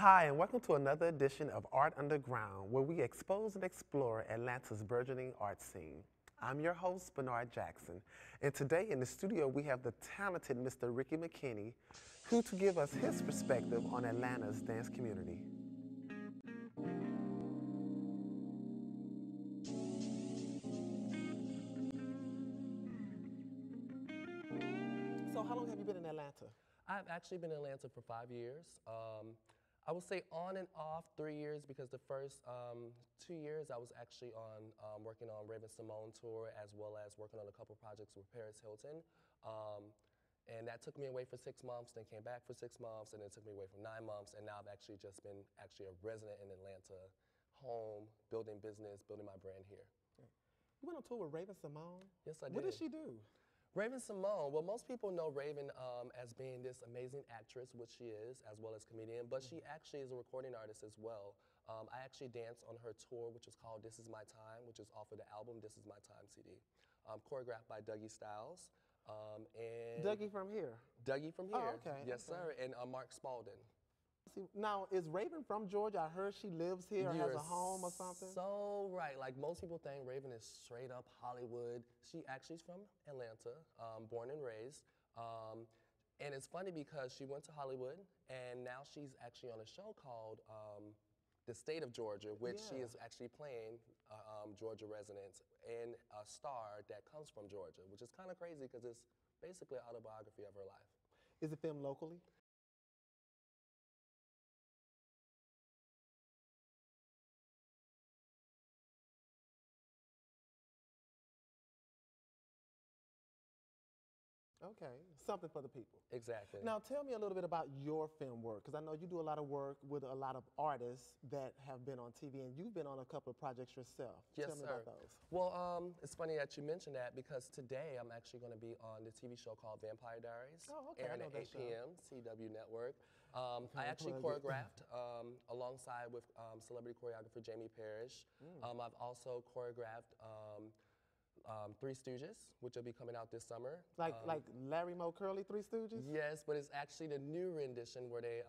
Hi, and welcome to another edition of Art Underground, where we expose and explore Atlanta's burgeoning art scene. I'm your host, Bernard Jackson, and today in the studio we have the talented Mr. Rikki McKinney, who to give us his perspective on Atlanta's dance community. So how long have you been in Atlanta? I've actually been in Atlanta for 5 years. I would say on and off 3 years because the first 2 years I was actually on working on Raven Simone tour as well as working on a couple projects with Paris Hilton. And that took me away for 6 months, then came back for 6 months, and then took me away for 9 months. And now I've actually just been a resident in Atlanta, home, building business, building my brand here. You went on tour with Raven Simone? Yes, I did. What did she do? Raven Simone, well, most people know Raven as being this amazing actress, which she is, as well as comedian, but she actually is a recording artist as well. I actually danced on her tour, which is called This Is My Time, which is off of the album This Is My Time CD. Choreographed by Dougie Styles. And Dougie from here? Dougie from here. Oh, okay. Yes, okay. sir, and Mark Spalding. See, now, is Raven from Georgia? I heard she lives here or has a home or something. So right. Like most people think Raven is straight up Hollywood. She actually is from Atlanta, born and raised. And it's funny because she went to Hollywood and now she's actually on a show called The State of Georgia, which she is actually playing Georgia residents and a star that comes from Georgia, which is kind of crazy because it's basically an autobiography of her life. Is it filmed locally? Okay, something for the people. Exactly. Now tell me a little bit about your film work, because I know you do a lot of work with a lot of artists that have been on TV, and you've been on a couple of projects yourself. Yes, tell me sir. about those. Well, it's funny that you mentioned that because today I'm actually going to be on the TV show called Vampire Diaries, Oh, okay, I airing know at that 8 show. p.m. CW Network. I actually plug it. choreographed alongside with celebrity choreographer Jamie Parrish. I've also choreographed Three Stooges, which will be coming out this summer. Like Larry Moe Curly, Three Stooges? Yes, but it's actually the new rendition where they,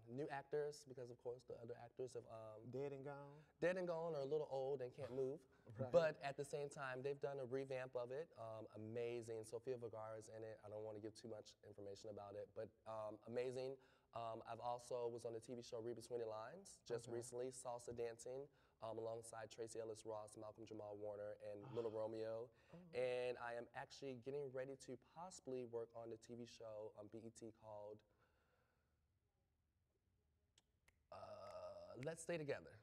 new actors, because of course the other actors have Dead and gone? dead and gone or a little old and can't move. Right. But at the same time, they've done a revamp of it. Amazing. Sofia Vergara's in it. I don't want to give too much information about it, but amazing. I've also was on the TV show Read Between the Lines just recently, salsa dancing, alongside Tracy Ellis Ross, Malcolm Jamal Warner, and Little Romeo. And I am actually getting ready to possibly work on the TV show on BET called Let's Stay Together.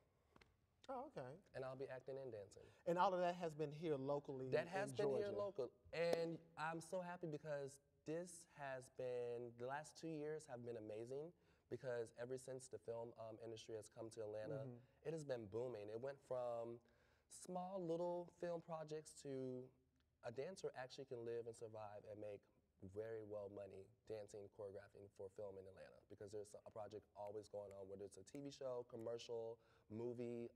Oh, okay. And I'll be acting and dancing. And all of that has been here locally That has in been Georgia. here local. And I'm so happy because this has been, the last 2 years have been amazing because ever since the film industry has come to Atlanta, it has been booming. It went from small little film projects to a dancer actually can live and survive and make very well money dancing, choreographing for film in Atlanta because there's a project always going on, whether it's a TV show, commercial, movie,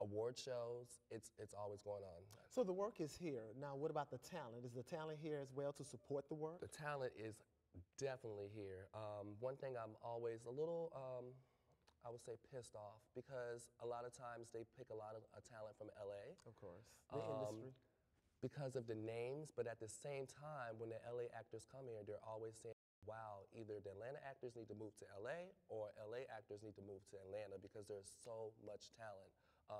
award shows, it's always going on. So the work is here. Now, what about the talent? Is the talent here as well to support the work? The talent is definitely here. One thing I'm always a little, I would say, pissed off because a lot of times they pick a lot of talent from LA. Of course, the industry. Because of the names, but at the same time, when the LA actors come here, they're always saying, wow, either the Atlanta actors need to move to LA or LA actors need to move to Atlanta because there's so much talent.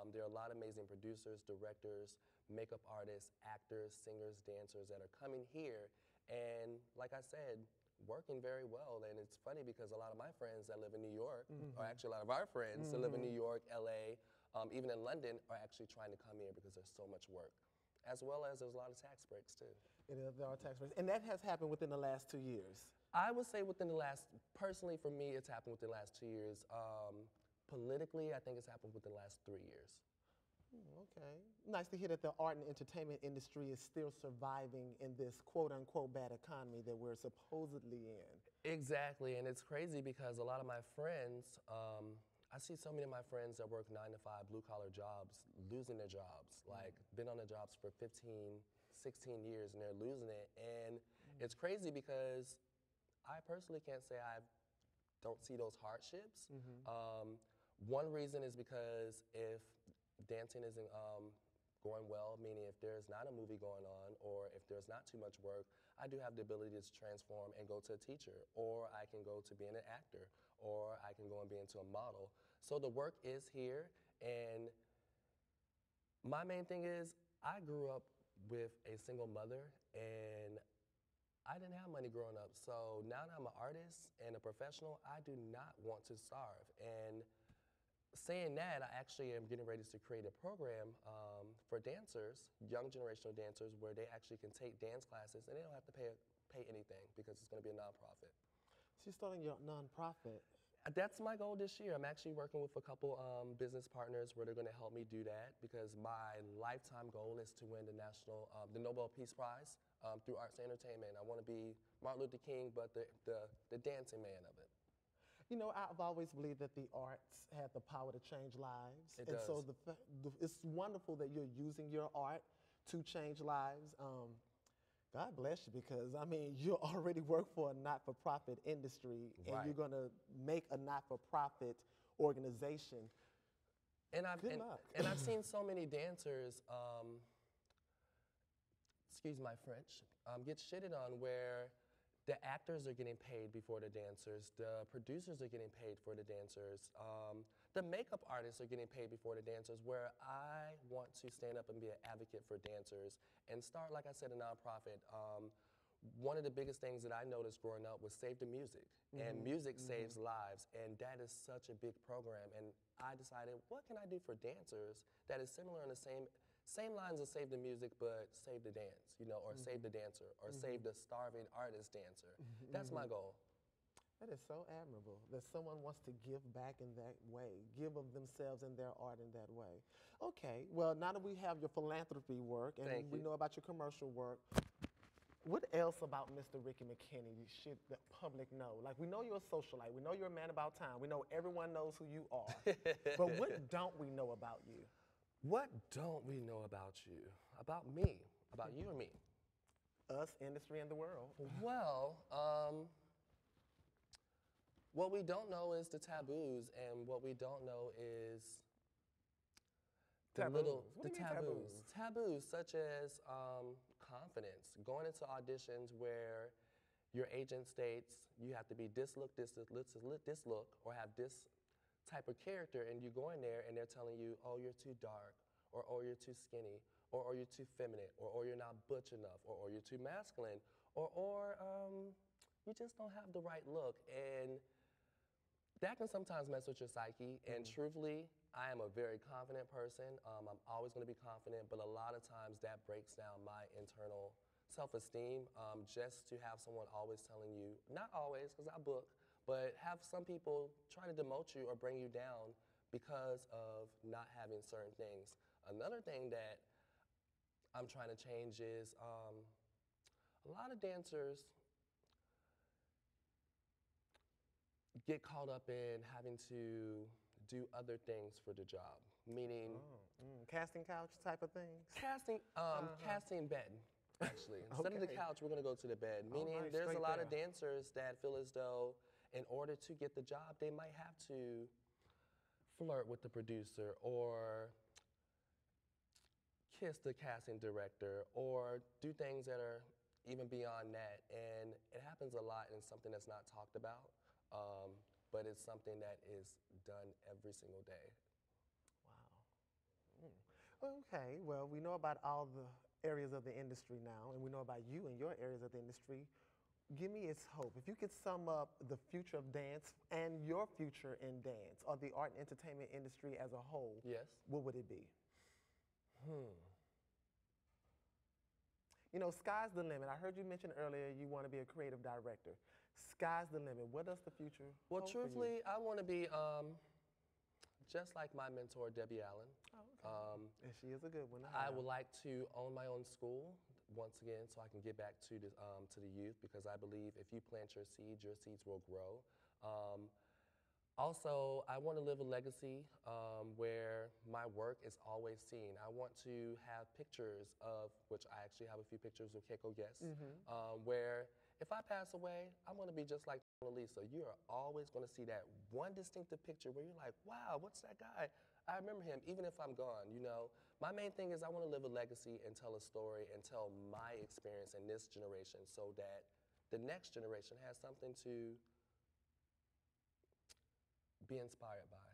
There are a lot of amazing producers, directors, makeup artists, actors, singers, dancers that are coming here and, like I said, working very well. And it's funny because a lot of my friends that live in New York, or actually a lot of our friends that live in New York, LA, even in London, are actually trying to come here because there's so much work. As well as there's a lot of tax breaks too. There are tax breaks. And that has happened within the last 2 years. I would say within the last, personally for me, it's happened within the last 2 years. Politically, I think it's happened within the last 3 years. Okay. Nice to hear that the art and entertainment industry is still surviving in this quote-unquote bad economy that we're supposedly in. Exactly, and it's crazy because a lot of my friends, I see so many of my friends that work 9-to-5 blue-collar jobs losing their jobs, like been on their jobs for 15, 16 years and they're losing it. And it's crazy because I personally can't say I've don't see those hardships. Mm-hmm. One reason is because if dancing isn't going well, meaning if there's not a movie going on or if there's not too much work, I do have the ability to transform and go to a teacher, or I can go to being an actor, or I can go and be into a model. So the work is here, and my main thing is I grew up with a single mother, and I didn't have money growing up. So now that I'm an artist and a professional, I do not want to starve. And saying that, I actually am getting ready to create a program for dancers, young generational dancers, where they actually can take dance classes and they don't have to pay anything because it's going to be a nonprofit. So you're starting your nonprofit. That's my goal this year. I'm actually working with a couple business partners where they're going to help me do that because my lifetime goal is to win the Nobel Peace Prize through arts and entertainment. I want to be Martin Luther King, but the dancing man of it. You know, I've always believed that the arts have the power to change lives. It and does. so it's wonderful that you're using your art to change lives. God bless you, because I mean, you already work for a not-for-profit industry, and Right. you're going to make a not-for-profit organization. And Good luck. And I've seen so many dancers, excuse my French, get shitted on where the actors are getting paid before the dancers, the producers are getting paid for the dancers, the makeup artists are getting paid before the dancers, where I want to stand up and be an advocate for dancers and start, like I said, a nonprofit. One of the biggest things that I noticed growing up was Save the Music, and music saves lives, and that is such a big program. And I decided, what can I do for dancers that is similar in the same lines as Save the Music, but save the dance, you know, or save the dancer, or save the starving artist dancer. That's my goal. That is so admirable that someone wants to give back in that way, give of themselves and their art in that way. Okay, well, now that we have your philanthropy work and Thank we you. know about your commercial work, what else about Mr. Rikki McKinney should the public know? Like, we know you're a socialite, we know you're a man about time, we know everyone knows who you are, but what don't we know about you? What don't we know about you? About me? About you or me? Us, industry, and the world. Well, what we don't know is the taboos, and what we don't know is the Taboos? What do you mean taboos. Taboos such as confidence, going into auditions where your agent states you have to be this look, or have this type of character, and you go in there and they're telling you, oh, you're too dark, or oh, you're too skinny, or oh, you're too feminine, or oh, you're not butch enough, or oh, you're too masculine, or you just don't have the right look. And that can sometimes mess with your psyche, and truthfully, I am a very confident person. I'm always going to be confident, but a lot of times that breaks down my internal self-esteem, just to have someone always telling you, not always, because I book, but have some people try to demote you or bring you down because of not having certain things. Another thing that I'm trying to change is a lot of dancers get caught up in having to do other things for the job, meaning Casting couch type of things? casting bed, actually. Instead of the Okay. couch, we're going to go to the bed, meaning right, there's a straight lot of there. dancers that feel as though in order to get the job, they might have to flirt with the producer or kiss the casting director or do things that are even beyond that. And it happens a lot and something that's not talked about, but it's something that is done every single day. Wow. Okay, well, we know about all the areas of the industry now, and we know about you and your areas of the industry. Give me its hope. If you could sum up the future of dance and your future in dance, or the art and entertainment industry as a whole, Yes? what would it be? You know, sky's the limit. I heard you mention earlier you want to be a creative director. Sky's the limit. What does the future Well, hold for you? truthfully, I want to be just like my mentor, Debbie Allen. And she is a good one. I would like to own my own school once again, so I can give back to the youth, because I believe if you plant your seeds will grow. Also, I want to live a legacy where my work is always seen. I want to have pictures of, which I actually have a few pictures with Keiko Guest, where if I pass away, I want to be just like So you are always going to see that one distinctive picture where you're like, wow, what's that guy? I remember him, even if I'm gone, you know. My main thing is I want to live a legacy and tell a story and tell my experience in this generation so that the next generation has something to be inspired by.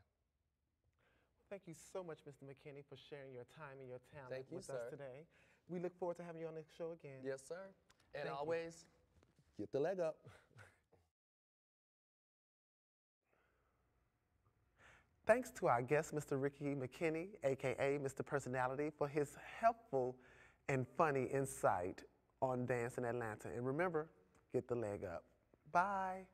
Thank you so much, Mr. McKinney, for sharing your time and your talent Thank you, with us sir. today. We look forward to having you on the show again. Yes, sir. And Thank you. always get the leg up. Thanks to our guest, Mr. Rikki McKinney, aka Mr. Personality, for his helpful and funny insight on Dance in Atlanta. And remember, get the leg up. Bye.